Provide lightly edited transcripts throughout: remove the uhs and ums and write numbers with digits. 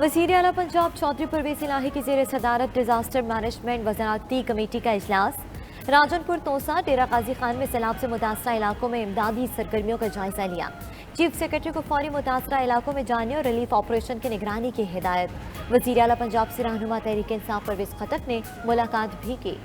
वज़ीर आला पंजाब चौधरी परवेज़ इलाही की ज़ेर सदारत डिज़ास्टर मैनेजमेंट वज़ारती कमेटी का इजलास। राजनपुर तोसा डेरा गाजी खान में सैलाब से मुतासरा इलाकों में इमदादी सरगर्मियों का जायजा लिया। चीफ सेक्रेटरी को फौरी मुतासरा इलाकों में जाने और रिलीफ ऑपरेशन की निगरानी की हिदायत। वज़ीर आला पंजाब से रहनुमा तहरीक इंसाफ परवेज़ खटक ने मुलाकात भी की।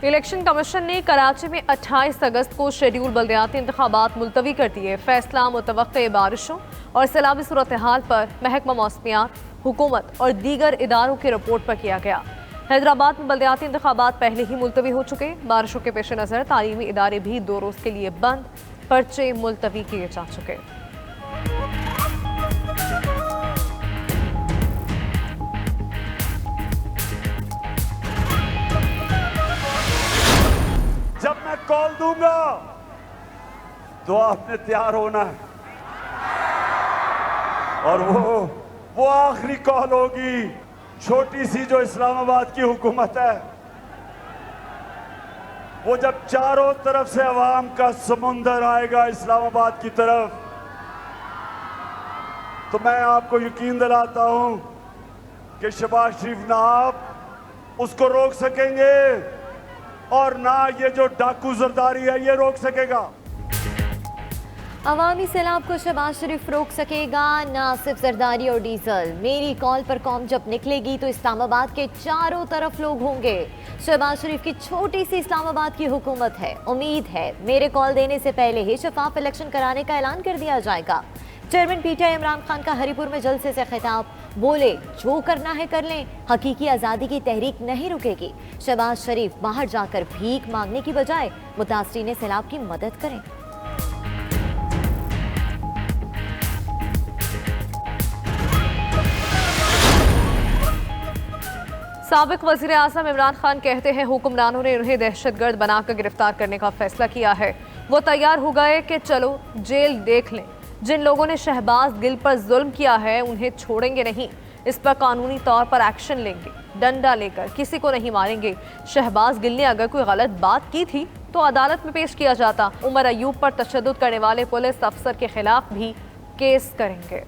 इलेक्शन कमीशन ने कराची में 28 अगस्त को शेड्यूल बल्दियाती इंतखाबात मुलतवी कर दिए। फैसला मुतवक्के बारिशों और सैलाबी सूरत हाल पर महकमा मौसमियात, हुकूमत और दीगर इदारों की रिपोर्ट पर किया गया। हैदराबाद में बल्दियाती इंतखाबात पहले ही मुलतवी हो चुके। बारिशों के पेश नज़र तालीमी इदारे भी 2 रोज़ के लिए बंद, पर्चे मुलतवी किए जा चुके। जब मैं कॉल दूंगा तो आपने तैयार होना है, और वो आखिरी कॉल होगी। छोटी सी जो इस्लामाबाद की हुकूमत है, वो जब चारों तरफ से अवाम का समुंदर आएगा इस्लामाबाद की तरफ, तो मैं आपको यकीन दिलाता हूं कि शहबाज शरीफ ना आप उसको रोक सकेंगे और ना ये जो डाकू जरदारी है ये रोक सकेगा। अवामी सैलाब को शहबाज शरीफ रोक सकेगा, ना सिर्फ जरदारी और डीजल। मेरी कॉल पर कौम जब निकलेगी तो इस्लामाबाद के चारों तरफ लोग होंगे। शहबाज शरीफ की छोटी सी इस्लामाबाद की हुकूमत है। उम्मीद है मेरे कॉल देने से पहले ही शफाफ इलेक्शन कराने का ऐलान कर दिया जाएगा। चेयरमैन पीटीआई इमरान खान का हरिपुर में जलसे से खिताब, बोले जो करना है कर लें, हकीकी आज़ादी की तहरीक नहीं रुकेगी। शहबाज शरीफ बाहर जाकर भीख मांगने की बजाय मुतासरीन सैलाब की मदद करें। साबिक वज़ीर आज़म इमरान खान कहते हैं हुक्मरानों ने उन्हें दहशतगर्द बनाकर गिरफ्तार करने का फैसला किया है। वो तैयार हो गए कि चलो जेल देख लें। जिन लोगों ने शहबाज गिल पर जुल्म किया है उन्हें छोड़ेंगे नहीं, इस पर कानूनी तौर पर एक्शन लेंगे। डंडा लेकर किसी को नहीं मारेंगे। शहबाज गिल ने अगर कोई गलत बात की थी तो अदालत में पेश किया जाता। उमर अयूब पर तशद्दुद करने वाले पुलिस अफसर के खिलाफ भी केस करेंगे।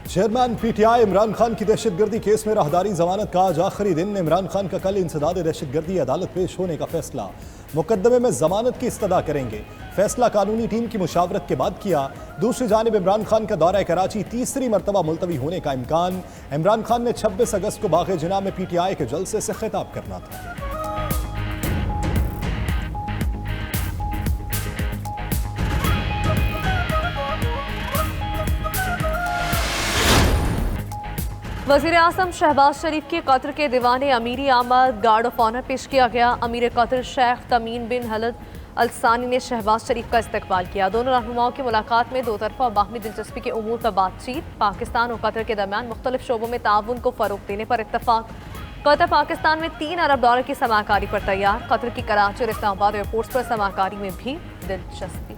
चेयरमैन पीटीआई इमरान खान की दहशतगर्दी केस में राहदारी जमानत का आज आखिरी दिन। इमरान खान का कल इंसदाद दहशतगर्दी अदालत पेश होने का फैसला। मुकदमे में जमानत की इस्तदा करेंगे। फैसला कानूनी टीम की मुशावरत के बाद किया। दूसरी जानिब इमरान खान का दौरा कराची तीसरी मरतबा मुलतवी होने का इम्कान। इमरान खान ने 26 अगस्त को बाग़ जिना में पीटीआई के जलसे से खिताब करना था। वज़ीर आज़म शहबाज शरीफ की कतर के दीवाने अमीरी आमद गार्ड ऑफ ऑनर पेश किया गया। अमीर कतर शेख तमीन बिन हलद अलसानी ने शहबाज शरीफ का इस्तकबाल किया। दोनों रहनुमाओं की मुलाकात में 2 तरफ़ा और बाहमी दिलचस्पी के उमूर पर बातचीत। पाकिस्तान और कतर के दरमियान मुख्तलिफ शोबों में ताउन को फ़रोग़ देने पर इत्तफाक। कतर पाकिस्तान में $3 अरब की समाकारी पर तैयार। कतर की कराची और इस्लामाबाद एयरपोर्ट्स पर समाकारी में भी दिलचस्पी।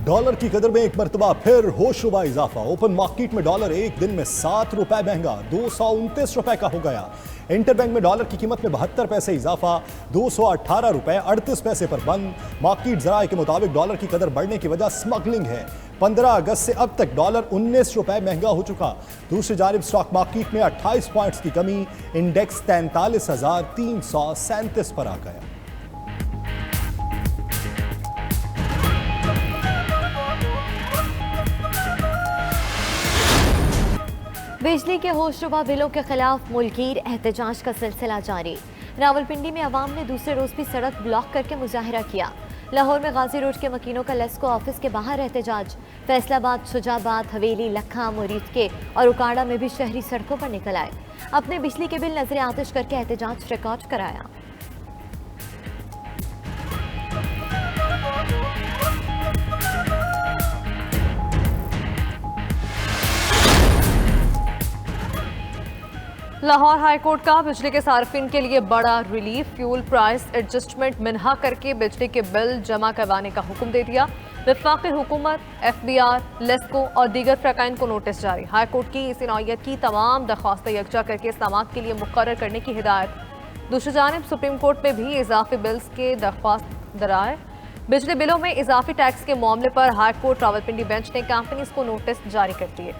डॉलर की कदर में एक मरतबा फिर होशरुबा इजाफा। ओपन मार्केट में डॉलर एक दिन में 7 रुपए महंगा 229 रुपए का हो गया। इंटरबैंक में डॉलर की कीमत में 72 पैसे इजाफा 218 रुपए 38 पैसे पर बंद। मार्केट जराये के मुताबिक डॉलर की कदर बढ़ने की वजह स्मगलिंग है। 15 अगस्त से अब तक डॉलर 19 रुपए महंगा हो चुका। दूसरी जानिब स्टॉक मार्केट में 28 पॉइंट्स की कमी, इंडेक्स 43,337 पर आ गया। बिजली के होशरुबा बिलों के खिलाफ मुल्कीर एहतजाज का सिलसिला जारी। रावलपिंडी में अवाम ने दूसरे रोज भी सड़क ब्लॉक करके मुजाहरा किया। लाहौर में गाजी रोड के मकीनों का लेस्को ऑफिस के बाहर एहतजाज। फैसलाबाद, शुजाबाद, हवेली, लखा, मुरीद के और उकाड़ा में भी शहरी सड़कों पर निकल आए। अपने बिजली के बिल नजर आतिश करके एहतजाज रिकॉर्ड कराया। लाहौर हाईकोर्ट का बिजली के सार्फिन के लिए बड़ा रिलीफ, फ्यूल प्राइस एडजस्टमेंट मिन्हा करके बिजली के बिल जमा करवाने का हुक्म दे दिया। वफाकी हुकूमत, FBR, लेस्को और दीगर फ्रकाइन को नोटिस जारी। हाईकोर्ट की इस नौयत की तमाम दरख्वास्तें यकजा करके इस्तेमाल के लिए मुकर्रर करने की हिदायत। दूसरी जानिब सुप्रीम कोर्ट में भी इजाफी बिल्स के दरख्वास्त दराए। बिजली बिलों में इजाफी टैक्स के मामले पर हाईकोर्ट रावलपिंडी बेंच ने कंपनीज को नोटिस जारी कर दिए।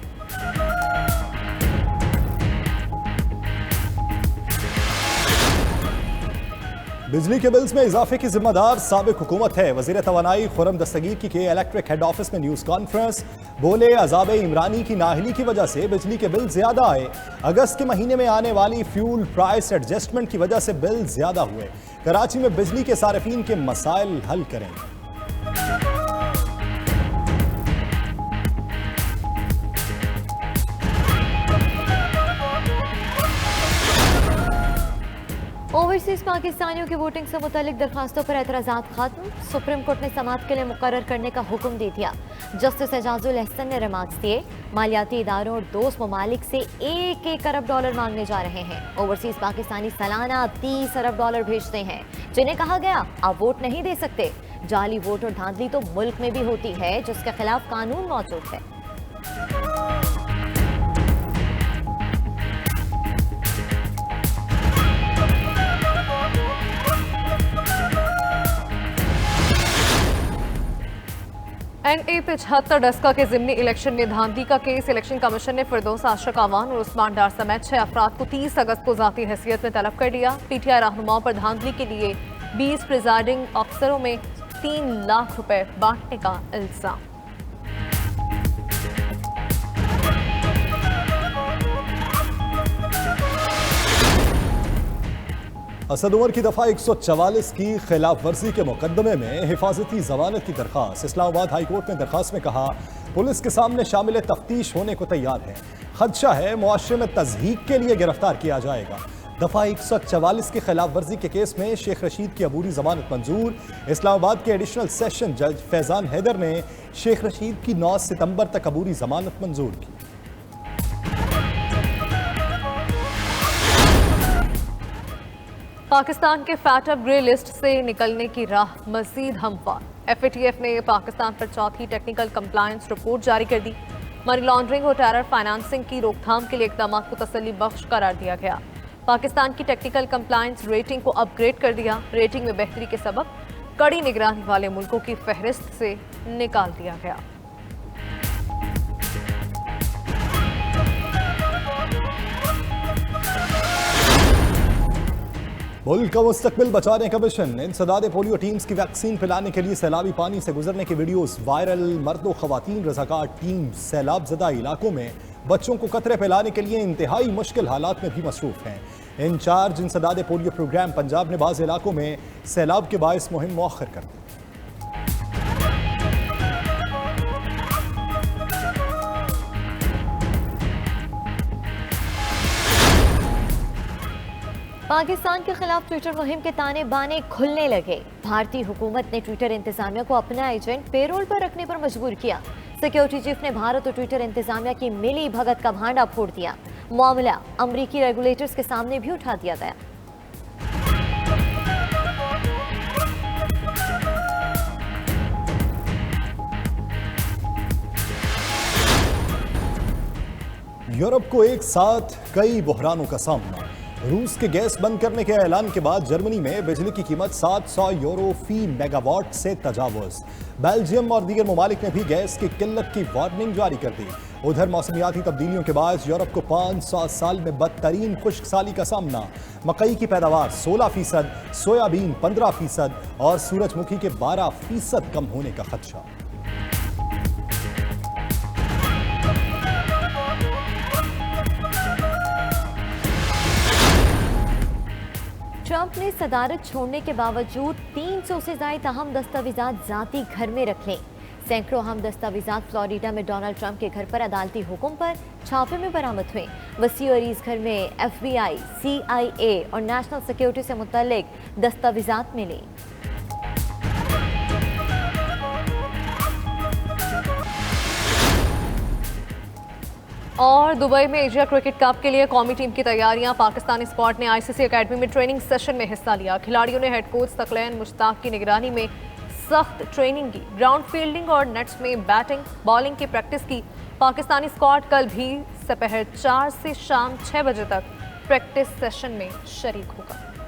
बिजली के बिल्स में इजाफे की जिम्मेदार साबिक हुकूमत है। वजीर तवानाई खुर्रम दस्तगीर की के इलेक्ट्रिक हेड ऑफिस में न्यूज कॉन्फ्रेंस। बोले अजाब इमरानी की नाहली की वजह से बिजली के बिल ज्यादा आए। अगस्त के महीने में आने वाली फ्यूल प्राइस एडजस्टमेंट की वजह से बिल ज्यादा हुए। कराची में बिजली के सार्फिन के मसाइल हल करें। ओवरसीज पाकिस्तानियों की वोटिंग से मुतालिक दरखास्तों पर एतराज़ात खत्म। सुप्रीम कोर्ट ने समाअत के लिए मुकर्रर करने का हुक्म दे दिया। जस्टिस एजाजुल एहसन ने रिमार्क्स दिए। मालियाती इदारों और दोस्त ममालिक से $1 अरब मांगने जा रहे हैं। ओवरसीज पाकिस्तानी सालाना $30 अरब भेजते हैं, जिन्हें कहा गया आप वोट नहीं दे सकते। जाली वोट और धांधली तो मुल्क में भी होती है, जिसके खिलाफ कानून मौजूद है। NA 75 डस्का के जिमनी इलेक्शन में धांधली का केस। इलेक्शन कमीशन ने फिरदौस आशक अवान और उस्मान डार समेत 6 अफराद को 30 अगस्त को जाती हैसियत में तलब कर लिया। PTI रहनुमाओं पर धांधली के लिए 20 प्रिजाइडिंग अफसरों में 3 लाख रुपए बांटने का इल्जाम। असद उमर की दफा 144 की खिलाफ वर्जी के मुकदमे में हिफाजती जमानत की दरख्वास्त। इस्लामाबाद हाई कोर्ट ने दरख्वास्त में कहा पुलिस के सामने शामिल तफ्तीश होने को तैयार है। खदशा है मुआशरे में तज़हीक के लिए गिरफ्तार किया जाएगा। दफा 144 की खिलाफ वर्जी के केस में शेख रशीद की अबूरी जमानत मंजूर। इस्लामाबाद के एडिशनल सेशन जज फैजान हैदर ने शेख रशीद की 9 सितंबर तक अबूरी जमानत मंजूर की। पाकिस्तान के फैटअप ग्रे लिस्ट से निकलने की राह मजीद हमवार। FATF ने पाकिस्तान पर चौथी टेक्निकल कंप्लायंस रिपोर्ट जारी कर दी। मनी लॉन्ड्रिंग और टेरर फाइनेंसिंग की रोकथाम के लिए इक़दाम को तसल्ली बख्श करार दिया गया। पाकिस्तान की टेक्निकल कंप्लायंस रेटिंग को अपग्रेड कर दिया। रेटिंग में बेहतरी के सबब कड़ी निगरानी वाले मुल्कों की फहरिस्त से निकाल दिया गया। मुल्क का मुस्तकबिल बचाने का मिशन। इंसदाद पोलियो टीम्स की वैक्सीन पिलाने के लिए सैलाबी पानी से गुजरने की वीडियोस वायरल। मर्द व खवातीन रज़ाकार टीम सैलाब ज़दा इलाकों में बच्चों को कतरे पिलाने के लिए इंतहाई मुश्किल हालात में भी मसरूफ हैं। इंचार्ज इंसदाद पोलियो प्रोग्राम पंजाब ने बाज़ इलाकों में सैलाब के बायस मुहिम मौखर कर दी। पाकिस्तान के खिलाफ ट्विटर मुहिम के ताने बाने खुलने लगे। भारतीय हुकूमत ने ट्विटर इंतजामिया को अपना एजेंट पेरोल पर रखने पर मजबूर किया। सिक्योरिटी चीफ ने भारत और ट्विटर इंतजामिया की मिली भगत का भांडा फोड़ दिया। मामला अमरीकी रेगुलेटर्स के सामने भी उठा दिया गया। यूरोप को एक साथ कई बहरानों का सामना। रूस के गैस बंद करने के ऐलान के बाद जर्मनी में बिजली की कीमत 700 यूरो फी मेगावाट से तजावुज। बेल्जियम और दीगर ममालिक ने भी गैस की किल्लत की वार्निंग जारी कर दी। उधर मौसमियाती तब्दीलियों के बाद यूरोप को 500 साल में बदतरीन खुश्क साली का सामना। मकई की पैदावार 16%, सोयाबीन 15% और सूरजमुखी के 12% कम होने का खदशा। ट्रंप ने सदारत छोड़ने के बावजूद 300 से ज्यादा अहम दस्तावेजात जाती घर में रख लें। सैकड़ों अहम दस्तावेजात फ्लोरिडा में डोनाल्ड ट्रंप के घर पर अदालती हुक्म पर छापे में बरामद हुए। वसी और इस घर में FBI, CIA और नेशनल सिक्योरिटी से मुतल्लिक दस्तावेजात मिले। और दुबई में एशिया क्रिकेट कप के लिए कौमी टीम की तैयारियां। पाकिस्तानी स्क्वाड ने आईसीसी एकेडमी में ट्रेनिंग सेशन में हिस्सा लिया। खिलाड़ियों ने हेड कोच तकलैन मुश्ताक की निगरानी में सख्त ट्रेनिंग की। ग्राउंड फील्डिंग और नेट्स में बैटिंग बॉलिंग की प्रैक्टिस की। पाकिस्तानी स्क्वाड कल भी दोपहर 4 से शाम 6 बजे तक प्रैक्टिस सेशन में शरीक होगा।